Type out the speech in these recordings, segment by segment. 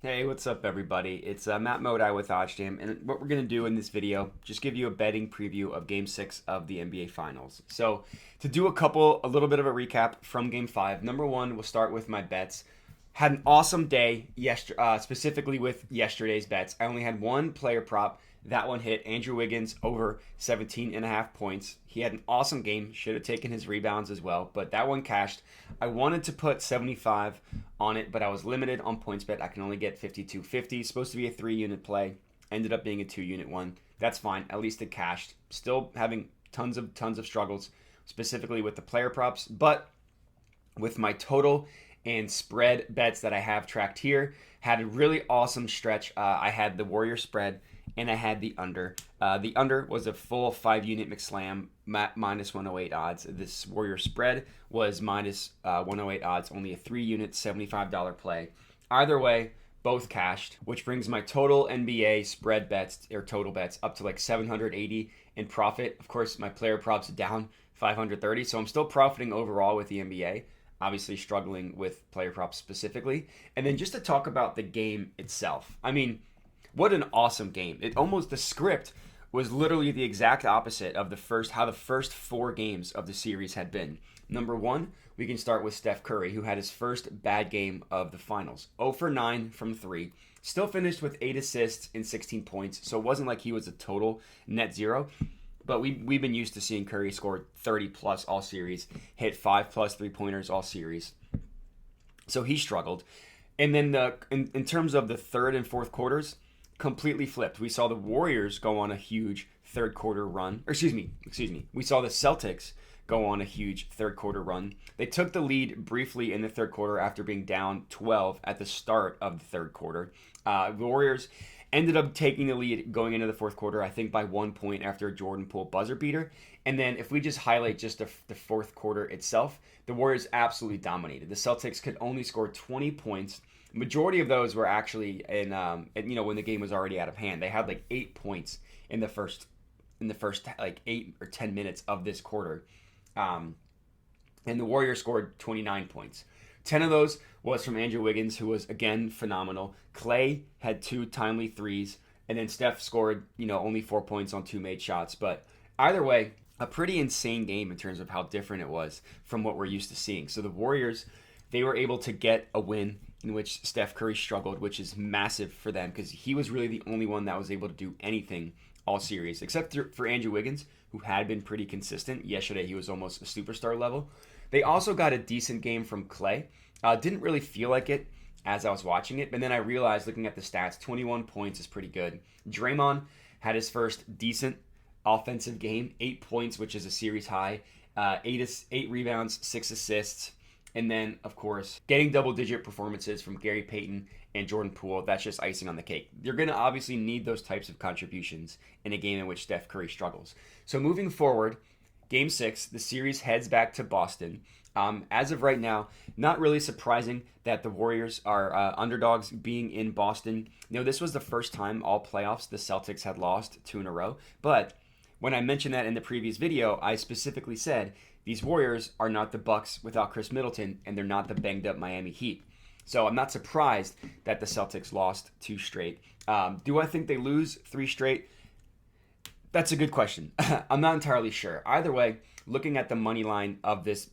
Hey, what's up, everybody? It's Matt Modi with OddsJam, and what we're going to do in this video, just give you a betting preview of Game 6 of the NBA Finals. So, to do a little bit of a recap from Game 5, number one, we'll start with my bets. Had an awesome day, specifically with yesterday's bets. I only had one player prop. That one hit. Andrew Wiggins over 17 and a half points. He had an awesome game. Should have taken his rebounds as well, but that one cashed. I wanted to put 75 on it, but I was limited on points bet. I can only get 52.50. Supposed to be a 3-unit play. Ended up being a 2-unit one. That's fine. At least it cashed. Still having tons of struggles, specifically with the player props, but with my total and spread bets that I have tracked here, had a really awesome stretch. I had the Warrior spread and I had the under. The under was a full 5-unit McSlam, minus 108 odds. This Warrior spread was minus 108 odds, only a 3-unit $75 play. Either way, both cashed, which brings my total NBA spread bets or total bets up to like 780 in profit. Of course, my player props down 530, so I'm still profiting overall with the NBA. Obviously, struggling with player props specifically. And then just to talk about the game itself. I mean, what an awesome game. The script was literally the exact opposite of how the first 4 games of the series had been. Number one, we can start with Steph Curry, who had his first bad game of the finals. 0 for 9 from 3. Still finished with 8 assists and 16 points, so it wasn't like he was a total net zero. But we've been used to seeing Curry score 30 plus all series, hit 5 plus 3-pointers all series. So he struggled. And then in terms of the third and fourth quarters, completely flipped. We saw the Warriors go on a huge third quarter run. Or excuse me. We saw the Celtics go on a huge third quarter run. They took the lead briefly in the third quarter after being down 12 at the start of the third quarter. The Warriors ended up taking the lead going into the fourth quarter, I think by 1 point after a Jordan Poole buzzer beater. And then if we just highlight just the fourth quarter itself, the Warriors absolutely dominated. The Celtics could only score 20 points. Majority of those were actually when the game was already out of hand. They had like 8 points in the first like 8 or 10 minutes of this quarter. And the Warriors scored 29 points. 10 of those was from Andrew Wiggins, who was, again, phenomenal. Clay had 2 timely threes, and then Steph scored, only 4 points on 2 made shots. But either way, a pretty insane game in terms of how different it was from what we're used to seeing. So the Warriors, they were able to get a win in which Steph Curry struggled, which is massive for them because he was really the only one that was able to do anything all series, except for Andrew Wiggins, who had been pretty consistent. Yesterday, he was almost a superstar level. They also got a decent game from Clay. Didn't really feel like it as I was watching it, but then I realized looking at the stats, 21 points is pretty good. Draymond had his first decent offensive game, 8 points, which is a series high, 8 rebounds, 6 assists, and then, of course, getting double-digit performances from Gary Payton and Jordan Poole. That's just icing on the cake. You're going to obviously need those types of contributions in a game in which Steph Curry struggles. So moving forward, Game 6, the series heads back to Boston. As of right now, not really surprising that the Warriors are underdogs being in Boston. This was the first time all playoffs the Celtics had lost 2 in a row. But when I mentioned that in the previous video, I specifically said these Warriors are not the Bucks without Chris Middleton, and they're not the banged-up Miami Heat. So I'm not surprised that the Celtics lost 2 straight. Do I think they lose 3 straight? That's a good question. I'm not entirely sure. Either way, looking at the money line of this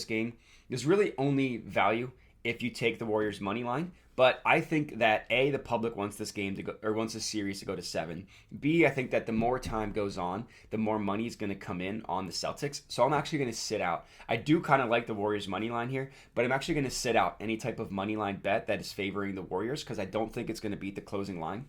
game, there's really only value if you take the Warriors money line. But I think that A, the public wants this game to go, or wants this series to go to 7. B, I think that the more time goes on, the more money is going to come in on the Celtics. So I'm actually going to sit out. I do kind of like the Warriors money line here, but I'm actually going to sit out any type of money line bet that is favoring the Warriors because I don't think it's going to beat the closing line.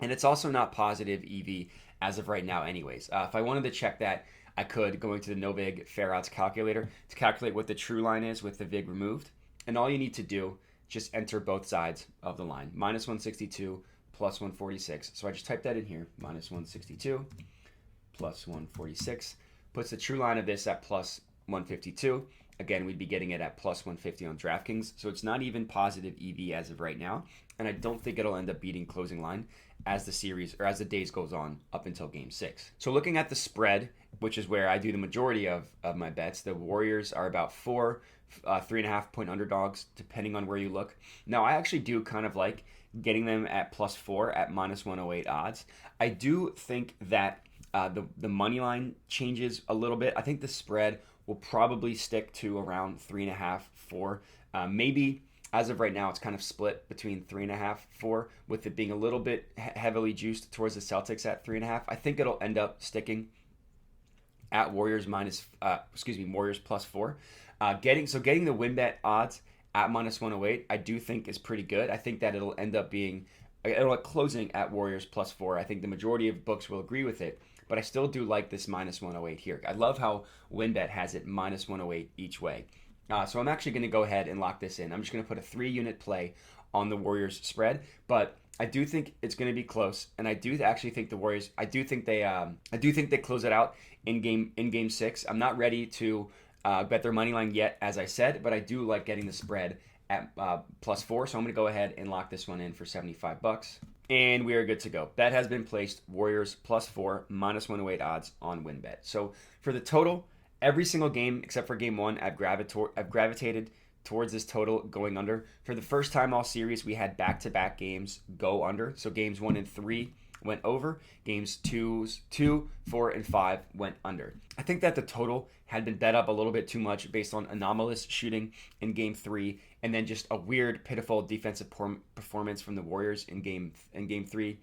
And it's also not positive EV as of right now anyways. If I wanted to check that, I could, going to the Novig Fair Odds calculator to calculate what the true line is with the VIG removed. And all you need to do, just enter both sides of the line. Minus 162 plus 146. So I just typed that in here. Minus 162 plus 146. Puts the true line of this at plus 152. Again, we'd be getting it at plus 150 on DraftKings. So it's not even positive EV as of right now. And I don't think it'll end up beating closing line as the series or as the days goes on up until game 6. So looking at the spread, which is where I do the majority of my bets, the Warriors are about 3.5 point underdogs, depending on where you look. Now, I actually do kind of like getting them at plus 4 at minus 108 odds. I do think that the money line changes a little bit. I think the spread will probably stick to around 3.5, 4. Maybe as of right now, it's kind of split between 3.5, 4, with it being a little bit heavily juiced towards the Celtics at 3.5. I think it'll end up sticking at Warriors plus 4. Getting the win bet odds at minus 108, I do think is pretty good. I think that it'll end up closing at Warriors plus 4. I think the majority of books will agree with it, but I still do like this minus 108 here. I love how WinBet has it minus 108 each way. So I'm actually going to go ahead and lock this in. I'm just going to put a 3-unit play on the Warriors spread, but I do think it's going to be close, and I do actually think the Warriors. I do think they close it out in game 6. I'm not ready to bet their money line yet, as I said, but I do like getting the spread at plus 4. So I'm going to go ahead and lock this one in for $75. And we are good to go. Bet has been placed. Warriors plus 4, minus 108 odds on WinBet. So for the total, every single game except for game 1, I've gravitated towards this total going under. For the first time all series, we had back-to-back games go under. So games 1 and 3 went over. Games 2, 4, and 5 went under. I think that the total had been bet up a little bit too much based on anomalous shooting in game 3, and then just a weird, pitiful defensive performance from the Warriors in game 3.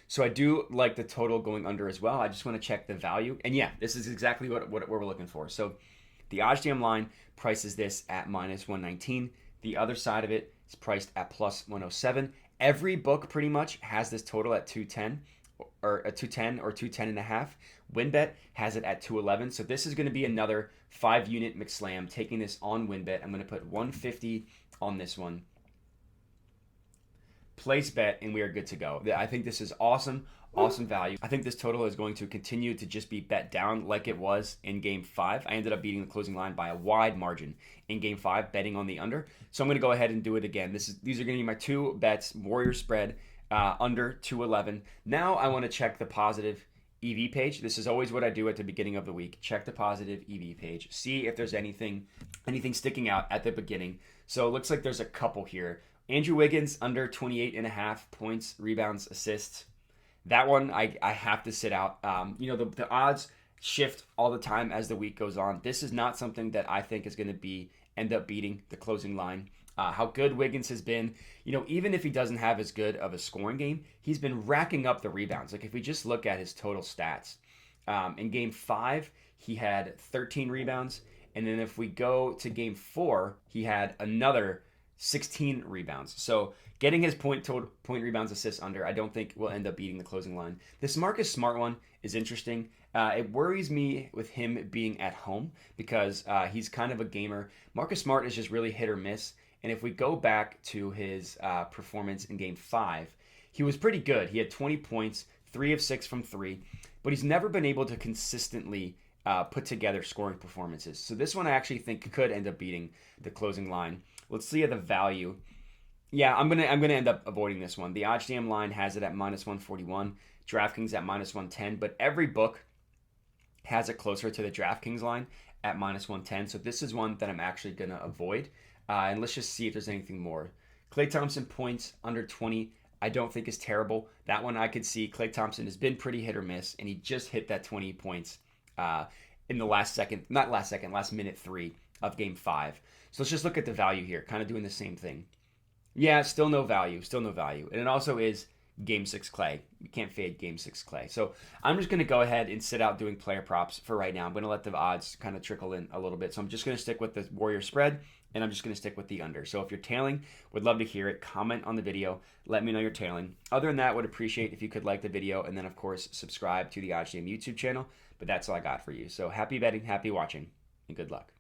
So I do like the total going under as well. I just want to check the value, and yeah, this is exactly what we're looking for. So the OddsJam line prices this at minus 119. The other side of it is priced at plus 107. Every book pretty much has this total at 210 or a 210 or 210 and a half. WinBet has it at 211. So this is going to be another 5-unit McSlam. Taking this on WinBet, I'm going to put 150 on this one. Place bet, and we are good to go. I think this is awesome value. I think this total is going to continue to just be bet down like it was in game 5. I ended up beating the closing line by a wide margin in game 5, betting on the under. So I'm going to go ahead and do it again. These are going to be my 2 bets. Warriors spread under 211. Now I want to check the positive EV page. This is always what I do at the beginning of the week. Check the positive EV page. See if there's anything sticking out at the beginning. So it looks like there's a couple here. Andrew Wiggins under 28.5 points, rebounds, assists. That one I have to sit out. The odds shift all the time as the week goes on. This is not something that I think is going to end up beating the closing line. How good Wiggins has been, even if he doesn't have as good of a scoring game, he's been racking up the rebounds. Like if we just look at his total stats, in game 5, he had 13 rebounds. And then if we go to game 4, he had another 16 rebounds. So getting his point rebounds, assists under, I don't think will end up beating the closing line. This Marcus Smart one is interesting. It worries me with him being at home because he's kind of a gamer. Marcus Smart is just really hit or miss. And if we go back to his performance in game 5, he was pretty good. He had 20 points, 3 of 6 from 3, but he's never been able to consistently put together scoring performances. So this one I actually think could end up beating the closing line. Let's see the value. Yeah, I'm gonna end up avoiding this one. The OddsJam line has it at minus 141, DraftKings at minus 110, but every book has it closer to the DraftKings line at minus 110. So this is one that I'm actually gonna avoid. And let's just see if there's anything more. Klay Thompson points under 20, I don't think is terrible. That one I could see. Klay Thompson has been pretty hit or miss, and he just hit that 20 points in the last minute 3 of game 5. So let's just look at the value here, kind of doing the same thing. Yeah, still no value. And it also is game 6 Klay. You can't fade game 6 Klay. So I'm just going to go ahead and sit out doing player props for right now. I'm going to let the odds kind of trickle in a little bit. So I'm just going to stick with the Warrior spread, and I'm just going to stick with the under. So if you're tailing, would love to hear it. Comment on the video. Let me know you're tailing. Other than that, would appreciate if you could like the video, and then, of course, subscribe to the OddsJam YouTube channel. But that's all I got for you. So happy betting, happy watching, and good luck.